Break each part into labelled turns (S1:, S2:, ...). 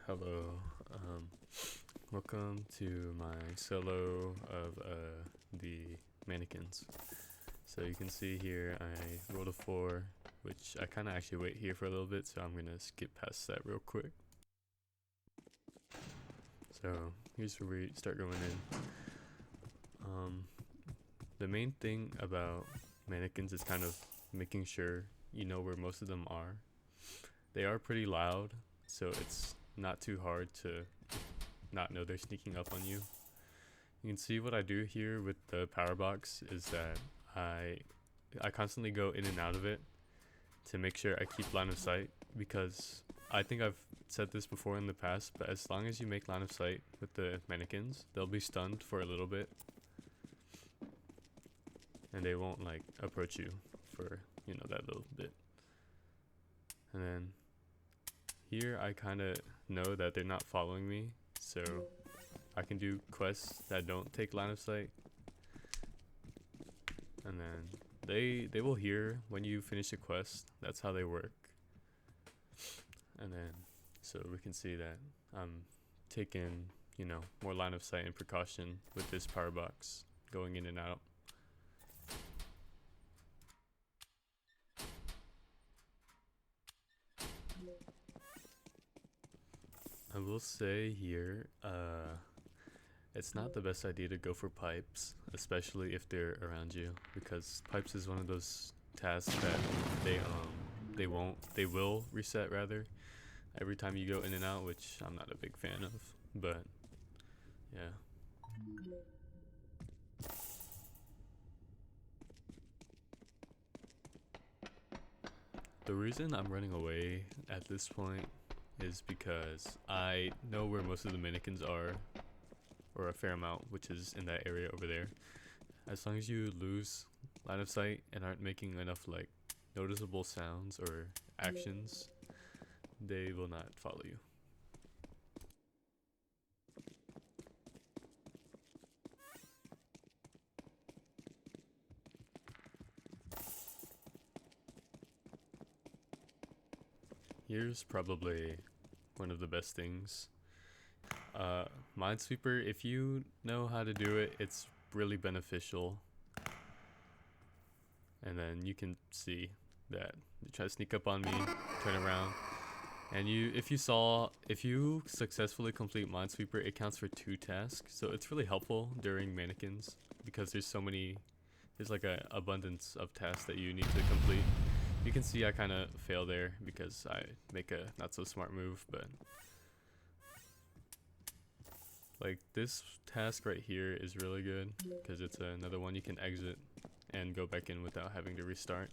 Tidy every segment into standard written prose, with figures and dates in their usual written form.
S1: Hello, welcome to my solo of the Mannequins. So you can see here I rolled a 4, which I kind of actually wait here for a little bit, so I'm gonna skip past that real quick. So here's where we start going in. The main thing about Mannequins is kind of making sure you know where most of them are. They are pretty loud, so it's not too hard to not know they're sneaking up on you. You can see what I do here with the power box is that I constantly go in and out of it to make sure I keep line of sight, because I think I've said this before in the past, but as long as you make line of sight with the Mannequins, they'll be stunned for a little bit and they won't like approach you for, you know, that little bit. And then here I kind of know that they're not following me, so I can do quests that don't take line of sight, and then they will hear when you finish a quest. That's how they work. And then so we can see that I'm taking, you know, more line of sight and precaution with this power box going in and out. I will say here, it's not the best idea to go for pipes, especially if they're around you, because pipes is one of those tasks that they will reset rather every time you go in and out, which I'm not a big fan of. But yeah. The reason I'm running away at this point is because I know where most of the mannequins are, or a fair amount, which is in that area over there. As long as you lose line of sight and aren't making enough like noticeable sounds or actions, they will not follow you. Here's probably one of the best things. Minesweeper, if you know how to do it, it's really beneficial. And then you can see that they try to sneak up on me, turn around, and if you successfully complete Minesweeper, it counts for 2 tasks. So it's really helpful during Mannequins because there's like a abundance of tasks that you need to complete. You can see I kind of fail there because I make a not so smart move, but like this task right here is really good because it's another one you can exit and go back in without having to restart.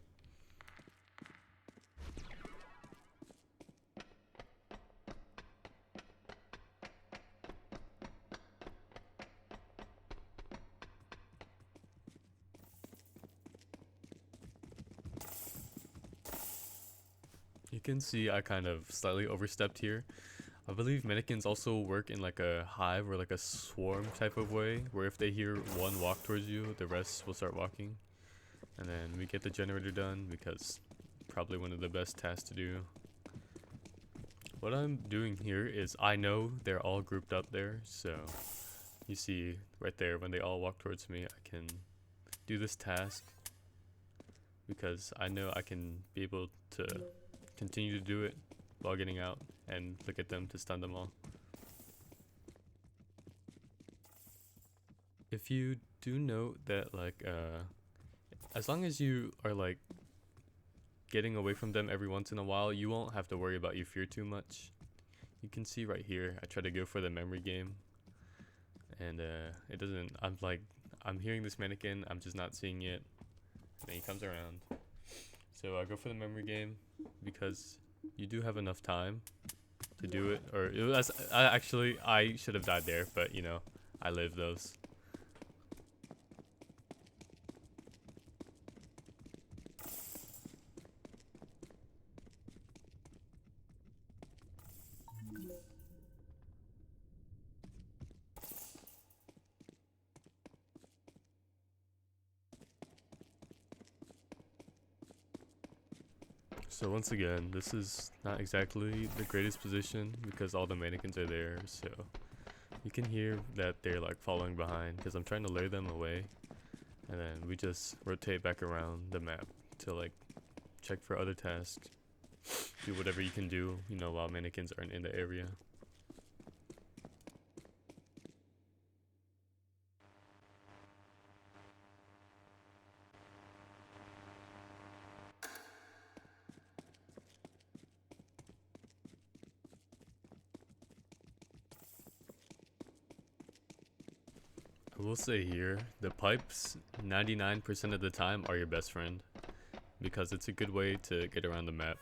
S1: You can see I kind of slightly overstepped here. I believe mannequins also work in like a hive or like a swarm type of way, where if they hear one walk towards you, the rest will start walking. And then we get the generator done, because probably one of the best tasks to do. What I'm doing here is I know they're all grouped up there, so you see right there when they all walk towards me, I can do this task because I know I can be able to continue to do it while getting out and look at them to stun them all. If you do note that like as long as you are like getting away from them every once in a while, you won't have to worry about your fear too much. You can see right here I try to go for the memory game, and it doesn't. I'm hearing this mannequin, I'm just not seeing it, and then he comes around. So I go for the memory game because you do have enough time to do it. Or it was, I should have died there, but you know, I live those. So once again, this is not exactly the greatest position because all the mannequins are there, so you can hear that they're like following behind because I'm trying to lure them away, and then we just rotate back around the map to like check for other tasks, do whatever you can do, you know, while mannequins aren't in the area. I will say here, the pipes 99% of the time are your best friend because it's a good way to get around the map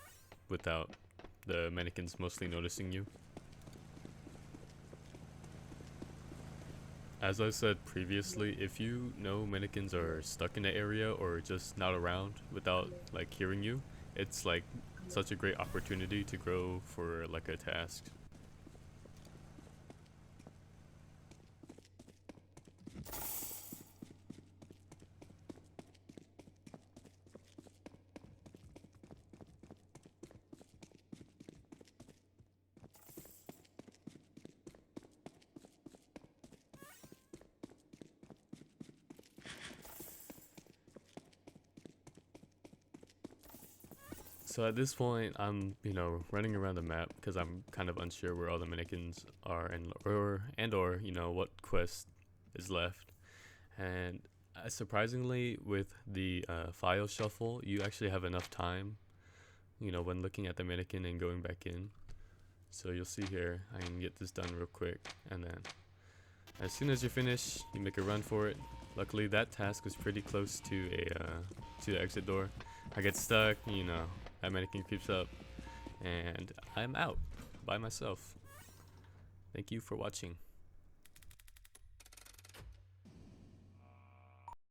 S1: without the mannequins mostly noticing you. As I said previously, if you know mannequins are stuck in the area or just not around without like hearing you, it's like such a great opportunity to grow for like a task. So at this point, I'm, you know, running around the map because I'm kind of unsure where all the mannequins are and or you know what quest is left. And surprisingly, with the file shuffle, you actually have enough time, you know, when looking at the mannequin and going back in. So you'll see here, I can get this done real quick, and then as soon as you're finished, you make a run for it. Luckily, that task was pretty close to the exit door. I get stuck, you know, that mannequin creeps up, and I'm out by myself. Thank you for watching.